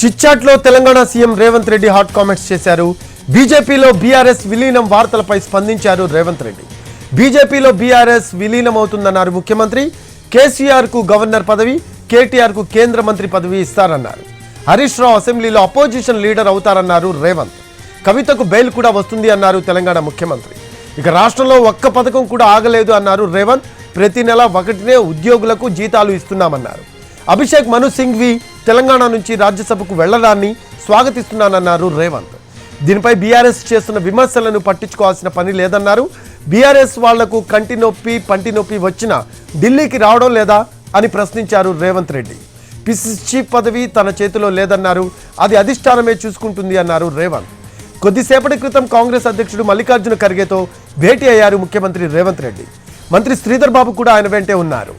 చిట్చాట్లో Telangana CM Revanth Reddy hot comments చేశారు. బీజేపీలో BRS విలీనం వార్తలపై స్పందించారు రేవంత్ రెడ్డి. బీజేపీలో బీఆర్ఎస్ విలీనం అవుతుందన్నారు ముఖ్యమంత్రి. కేసీఆర్ కు గవర్నర్ పదవి, కేటీఆర్ కు కేంద్ర మంత్రి పదవి ఇస్తారన్నారు. హరీష్ రావు అసెంబ్లీలో అపోజిషన్ లీడర్ అవుతారన్నారు రేవంత్. కవితకు బెయిల్ కూడా వస్తుంది అన్నారు తెలంగాణ ముఖ్యమంత్రి. ఇక రాష్ట్రంలో ఒక్క పథకం కూడా ఆగలేదు అన్నారు రేవంత్. ప్రతి నెల 1నే ఉద్యోగులకు జీతాలు ఇస్తున్నామన్నారు. అభిషేక్ మను సింఘ్వి తెలంగాణ నుంచి రాజ్యసభకు వెళ్లడాన్ని స్వాగతిస్తున్నానన్నారు రేవంత్. దీనిపై బీఆర్ఎస్ చేస్తున్న విమర్శలను పట్టించుకోవాల్సిన పని లేదన్నారు. బీఆర్ఎస్ వాళ్లకు కంటి నొప్పి పంటి నొప్పి వచ్చినా ఢిల్లీకి రావడం లేదా అని ప్రశ్నించారు రేవంత్ రెడ్డి. పిసిసి చీఫ్ పదవి తన చేతిలో లేదన్నారు. అది అధిష్టానమే చూసుకుంటుంది అన్నారు రేవంత్. కొద్దిసేపటి క్రితం కాంగ్రెస్ అధ్యక్షుడు మల్లికార్జున ఖర్గేతో భేటీ అయ్యారు ముఖ్యమంత్రి రేవంత్ రెడ్డి. మంత్రి శ్రీధర్ బాబు కూడా ఆయన వెంటే ఉన్నారు.